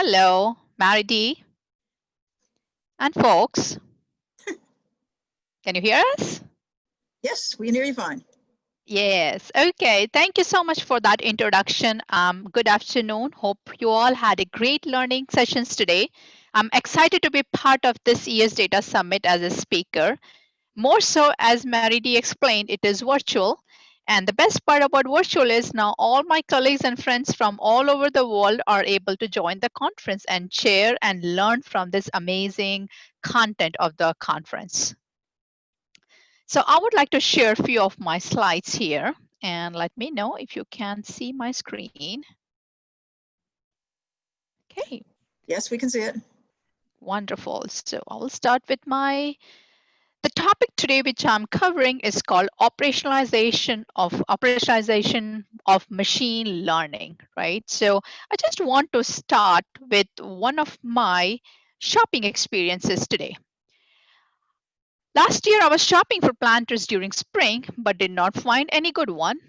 Hello, Mary D. And folks, can you hear us? Yes, we can hear you fine. Yes. Okay. Thank you so much for that introduction. Good afternoon. Hope you all had a great learning sessions today. I'm excited to be part of this year's Data Summit as a speaker. More so, as Mary D explained, it is virtual. And the best part about virtual is now all my colleagues and friends from all over the world are able to join the conference and share and learn from this amazing content of the conference. So I would like to share a few of my slides here and let me know if you can see my screen. Okay. Yes, we can see it. Wonderful. So I will start with the topic today, which I'm covering, is called operationalization of machine learning, right? So I just want to start with one of my shopping experiences today. Last year, I was shopping for planters during spring, but did not find any good one.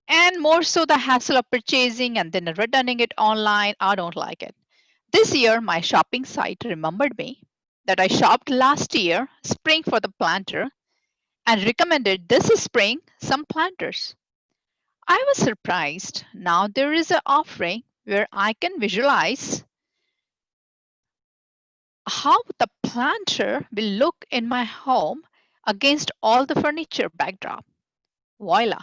And more so, the hassle of purchasing and then returning it online, I don't like it. This year, my shopping site remembered me that I shopped last year, spring, for the planter and recommended this spring some planters. I was surprised. Now there is an offering where I can visualize how the planter will look in my home against all the furniture backdrop. Voila.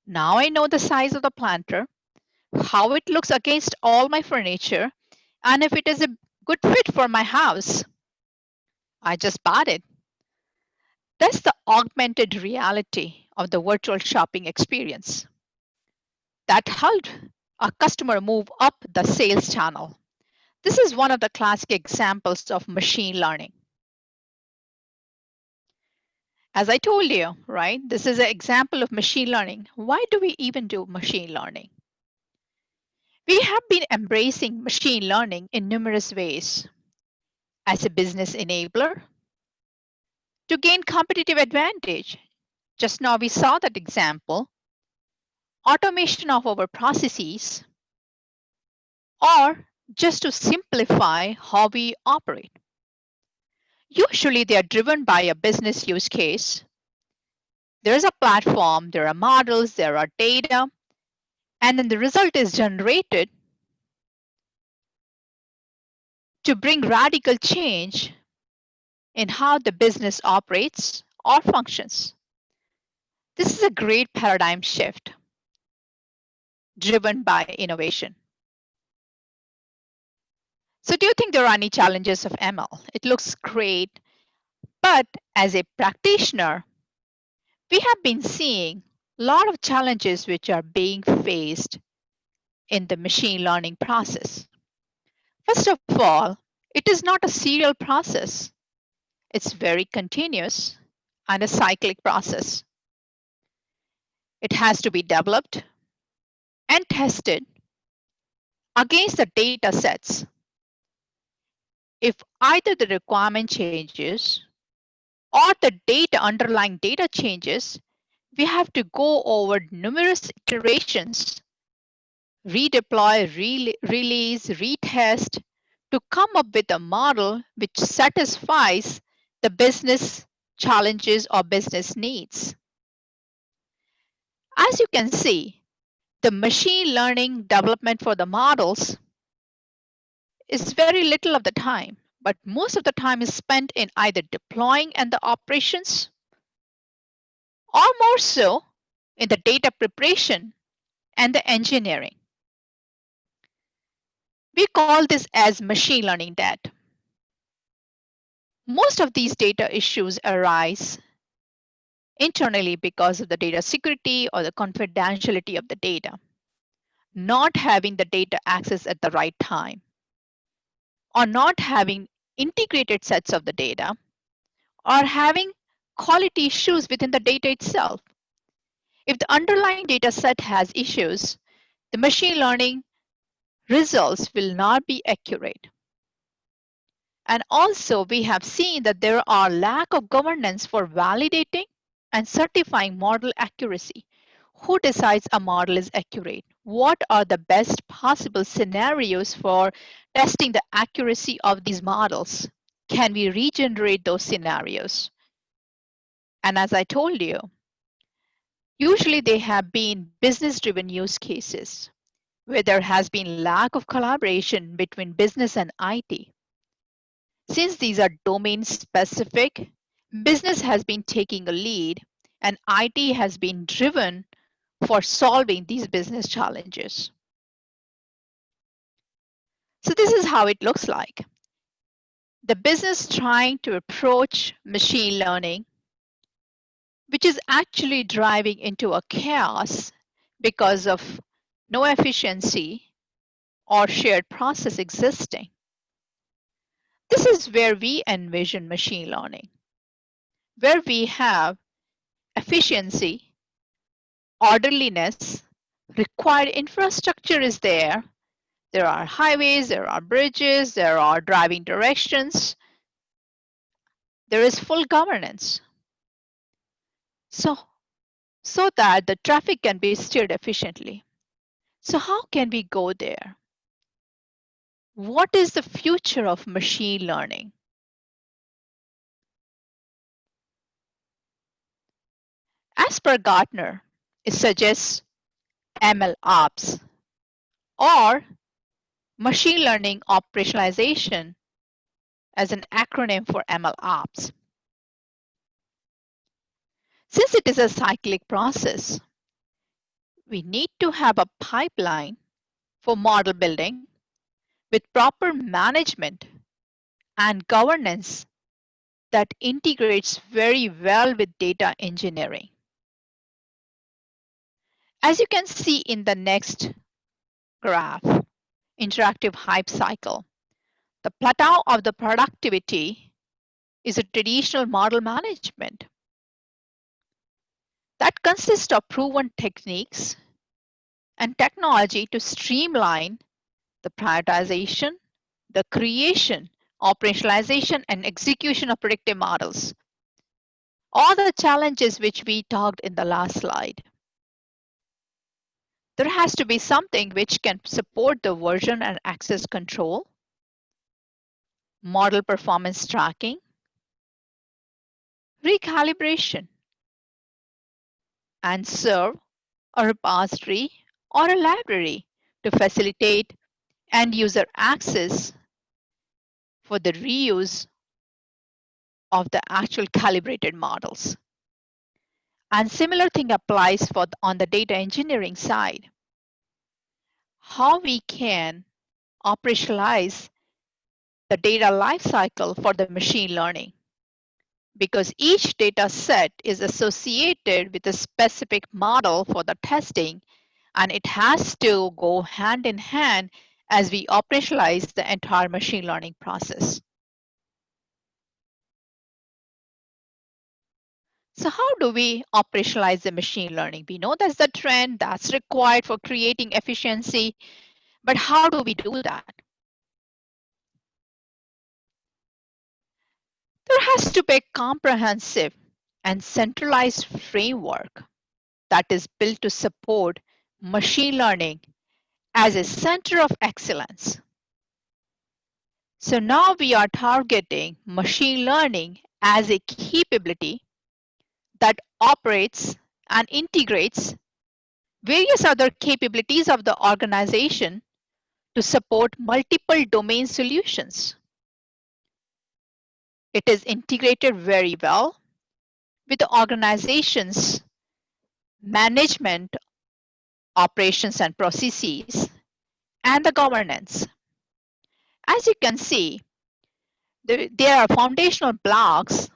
Now I know the size of the planter, how it looks against all my furniture, and if it is a good fit for my house. I just bought it. That's the augmented reality of the virtual shopping experience. That helped a customer move up the sales channel. This is one of the classic examples of machine learning. As I told you, right, this is an example of machine learning. Why do we even do machine learning? We have been embracing machine learning in numerous ways. As a business enabler, to gain competitive advantage. Just now we saw that example. Automation of our processes, or just to simplify how we operate. Usually they are driven by a business use case. There is a platform, there are models, there are data, and then the result is generated to bring radical change in how the business operates or functions. This is a great paradigm shift driven by innovation. So do you think there are any challenges of ML? It looks great, but as a practitioner, we have been seeing a lot of challenges which are being faced in the machine learning process. First of all, it is not a serial process. It's very continuous and a cyclic process. It has to be developed and tested against the data sets. If either the requirement changes or the underlying data changes, we have to go over numerous iterations, redeploy, release, retest to come up with a model which satisfies the business challenges or business needs. As you can see, the machine learning development for the models is very little of the time, but most of the time is spent in either deploying and the operations, or more so in the data preparation and the engineering. We call this as machine learning debt. Most of these data issues arise internally because of the data security or the confidentiality of the data, not having the data access at the right time, or not having integrated sets of the data, or having quality issues within the data itself. If the underlying data set has issues, the machine learning results will not be accurate. And also, we have seen that there are lack of governance for validating and certifying model accuracy. Who decides a model is accurate? what are the best possible scenarios for testing the accuracy of these models. Can we regenerate those scenarios? And as I told you, usually they have been business-driven use cases where there has been lack of collaboration between business and IT. Since these are domain specific, business has been taking a lead and IT has been driven for solving these business challenges. So this is how it looks like. The business trying to approach machine learning, which is actually driving into a chaos because of no efficiency or shared process existing. This is where we envision machine learning, where we have efficiency, orderliness, required infrastructure is there. There are highways, there are bridges, there are driving directions. There is full governance. So that the traffic can be steered efficiently. So how can we go there? What is the future of machine learning? As per Gartner, it suggests ML ops or machine learning operationalization as an acronym for ML ops. Since it is a cyclic process, we need to have a pipeline for model building with proper management and governance that integrates very well with data engineering. As you can see in the next graph, interactive hype cycle, the plateau of the productivity is a traditional model management that consists of proven techniques and technology to streamline the prioritization, the creation, operationalization, and execution of predictive models. All the challenges which we talked in the last slide. There has to be something which can support the version and access control, model performance tracking, recalibration, and serve a repository or a library to facilitate end user access for the reuse of the actual calibrated models. And similar thing applies on the data engineering side. How we can operationalize the data lifecycle for the machine learning, because each data set is associated with a specific model for the testing, and it has to go hand in hand as we operationalize the entire machine learning process. So how do we operationalize the machine learning? We know that's the trend that's required for creating efficiency, but how do we do that? There has to be a comprehensive and centralized framework that is built to support machine learning as a center of excellence. So now we are targeting machine learning as a capability that operates and integrates various other capabilities of the organization to support multiple domain solutions. It is integrated very well with the organization's management, operations and processes, and the governance. As you can see, there are foundational blocks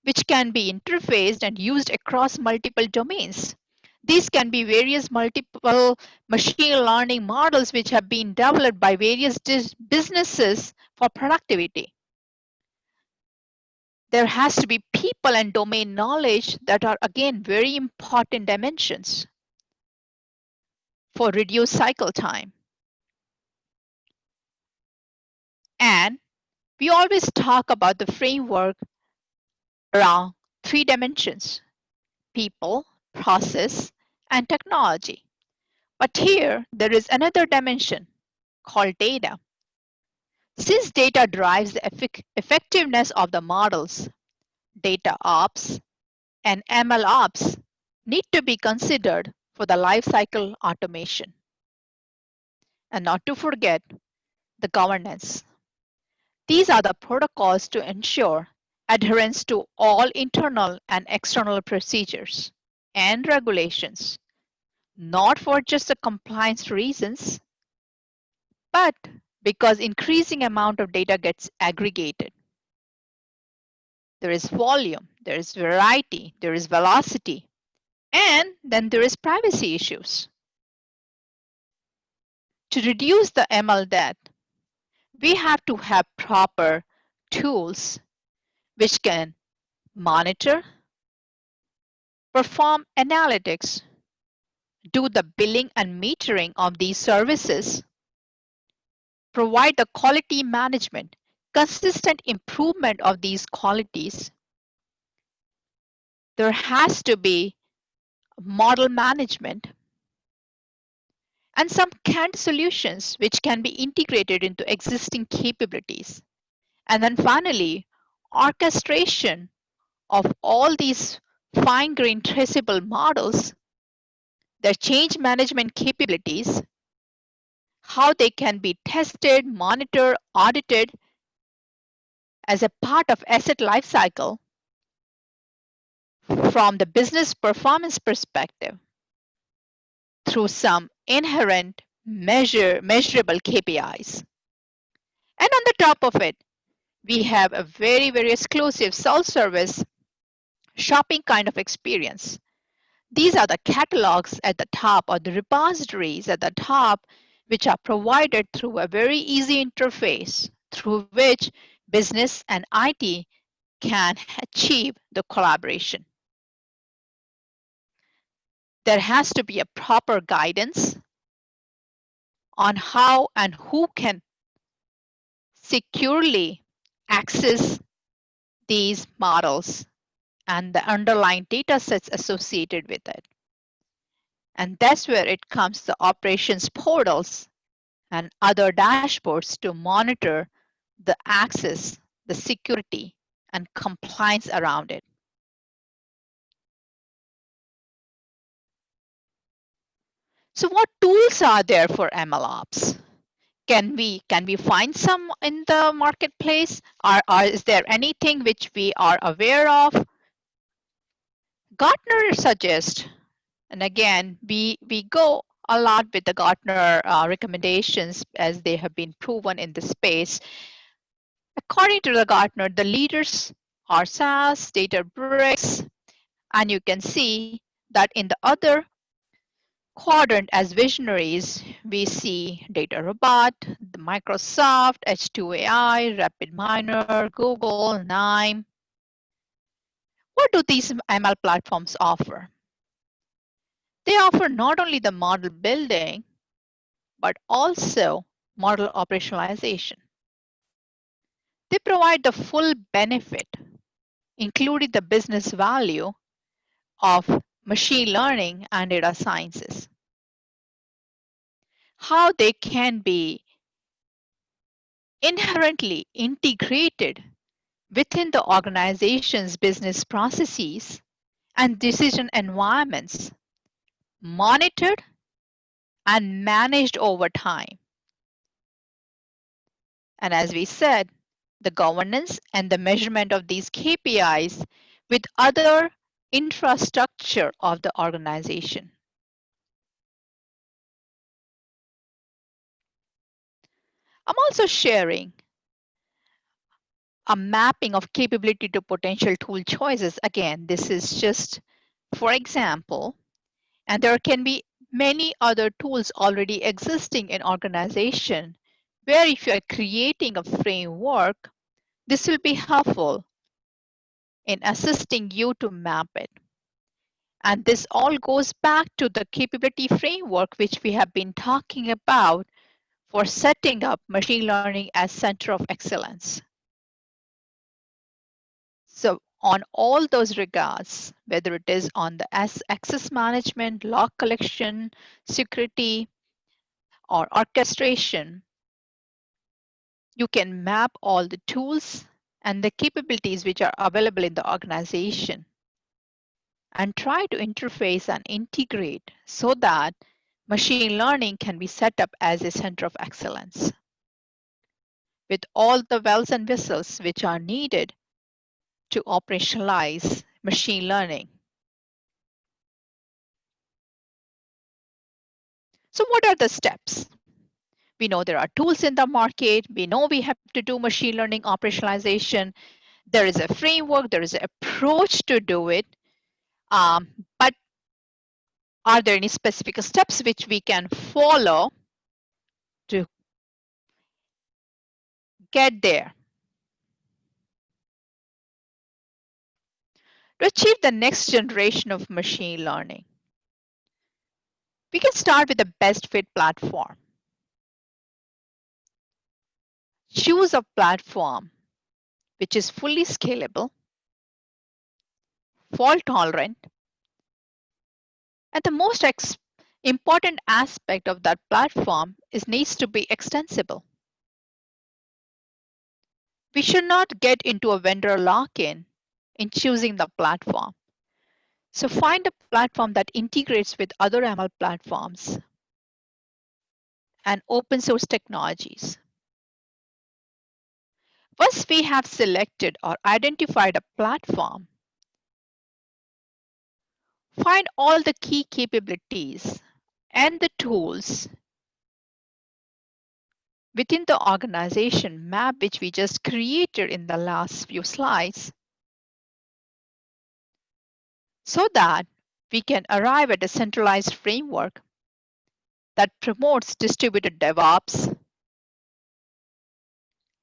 which can be interfaced and used across multiple domains. These can be various multiple machine learning models which have been developed by various businesses for productivity. There has to be people and domain knowledge that are, again, very important dimensions for reduced cycle time. And we always talk about the framework around 3 dimensions: people, process, and technology. But here, there is another dimension called data. Since data drives the effectiveness of the models, data ops and ML ops need to be considered for the lifecycle automation. And not to forget the governance. These are the protocols to ensure adherence to all internal and external procedures and regulations, not for just the compliance reasons, but because increasing amount of data gets aggregated. There is volume, there is variety, there is velocity, and then there is privacy issues. To reduce the ML debt, we have to have proper tools which can monitor, perform analytics, do the billing and metering of these services, provide the quality management, consistent improvement of these qualities. There has to be model management and some canned solutions which can be integrated into existing capabilities. And then finally, orchestration of all these fine-grained traceable models, their change management capabilities, how they can be tested, monitored, audited as a part of asset lifecycle from the business performance perspective through some inherent measurable KPIs. And on the top of it, we have a very, very exclusive self-service shopping kind of experience. These are the catalogs at the top or the repositories at the top, which are provided through a very easy interface through which business and IT can achieve the collaboration. There has to be a proper guidance on how and who can securely access these models and the underlying data sets associated with it. And that's where it comes the operations portals and other dashboards to monitor the access, the security, and compliance around it. So what tools are there for MLOps? Can we find some in the marketplace? Is there anything which we are aware of? Gartner suggests, and again, we go a lot with the Gartner recommendations as they have been proven in the space. According to the Gartner, the leaders are SAS, Databricks, and you can see that in the other quadrant as visionaries, we see DataRobot, the Microsoft, H2AI, RapidMiner, Google, NIME. What do these ML platforms offer? They offer not only the model building, but also model operationalization. They provide the full benefit, including the business value of machine learning and data sciences. How they can be inherently integrated within the organization's business processes and decision environments, monitored and managed over time. And as we said, the governance and the measurement of these KPIs with other infrastructure of the organization. I'm also sharing a mapping of capability to potential tool choices. Again, this is just for example, and there can be many other tools already existing in organization where if you are creating a framework, this will be helpful in assisting you to map it. And this all goes back to the capability framework, which we have been talking about for setting up machine learning as center of excellence. So on all those regards, whether it is on the access management, log collection, security, or orchestration, you can map all the tools and the capabilities which are available in the organization and try to interface and integrate so that machine learning can be set up as a center of excellence with all the bells and whistles which are needed to operationalize machine learning. So what are the steps? We know there are tools in the market. We know we have to do machine learning operationalization. There is a framework, there is an approach to do it. But are there any specific steps which we can follow to get there? To achieve the next generation of machine learning, we can start with the best fit platform. Choose a platform which is fully scalable, fault tolerant, and the most important aspect of that platform is needs to be extensible. We should not get into a vendor lock-in in choosing the platform. So find a platform that integrates with other ML platforms and open source technologies. Once we have selected or identified a platform, find all the key capabilities and the tools within the organization map which we just created in the last few slides so that we can arrive at a centralized framework that promotes distributed DevOps,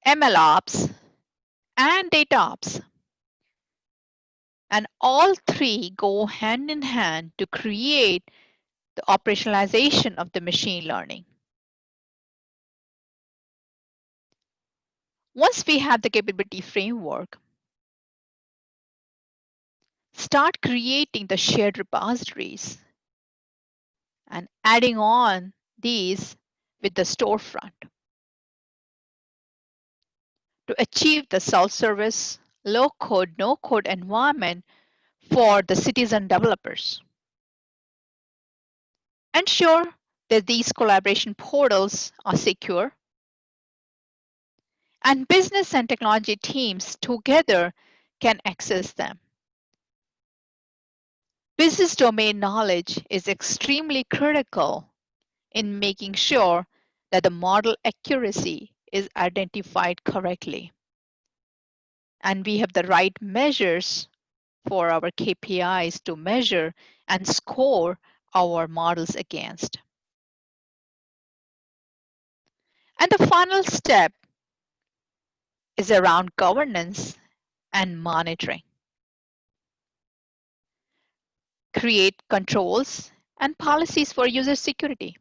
MLOps, and DataOps. And all three go hand in hand to create the operationalization of the machine learning. Once we have the capability framework, start creating the shared repositories and adding on these with the storefront to achieve the self-service, low-code, no-code environment for the citizen developers. Ensure that these collaboration portals are secure and business and technology teams together can access them. Business domain knowledge is extremely critical in making sure that the model accuracy is identified correctly. And we have the right measures for our KPIs to measure and score our models against. And the final step is around governance and monitoring. Create controls and policies for user security.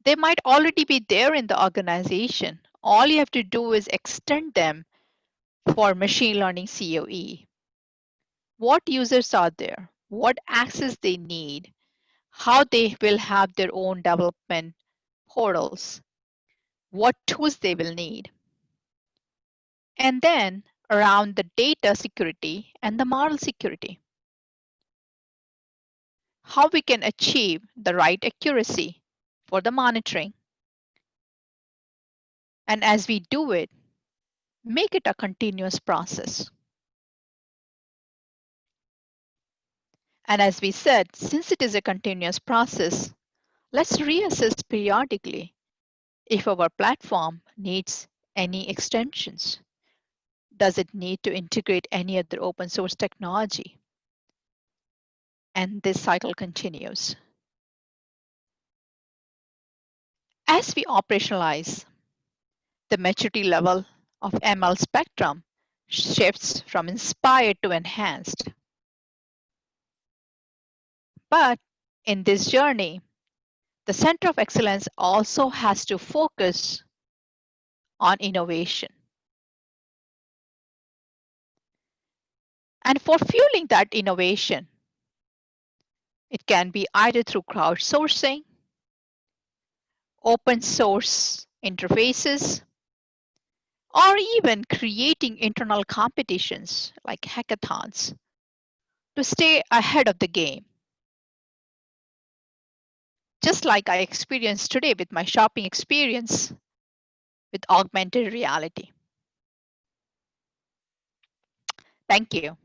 They might already be there in the organization. All you have to do is extend them for machine learning COE. What users are there? What access they need? How they will have their own development portals? What tools they will need? And then around the data security and the model security. How we can achieve the right accuracy for the monitoring. And as we do it, make it a continuous process. And as we said, since it is a continuous process, let's reassess periodically if our platform needs any extensions. Does it need to integrate any other open source technology? And this cycle continues. As we operationalize, the maturity level of ML spectrum shifts from inspired to enhanced. But in this journey, the center of excellence also has to focus on innovation. And for fueling that innovation, it can be either through crowdsourcing, open source interfaces, or even creating internal competitions like hackathons to stay ahead of the game. Just like I experienced today with my shopping experience with augmented reality. Thank you.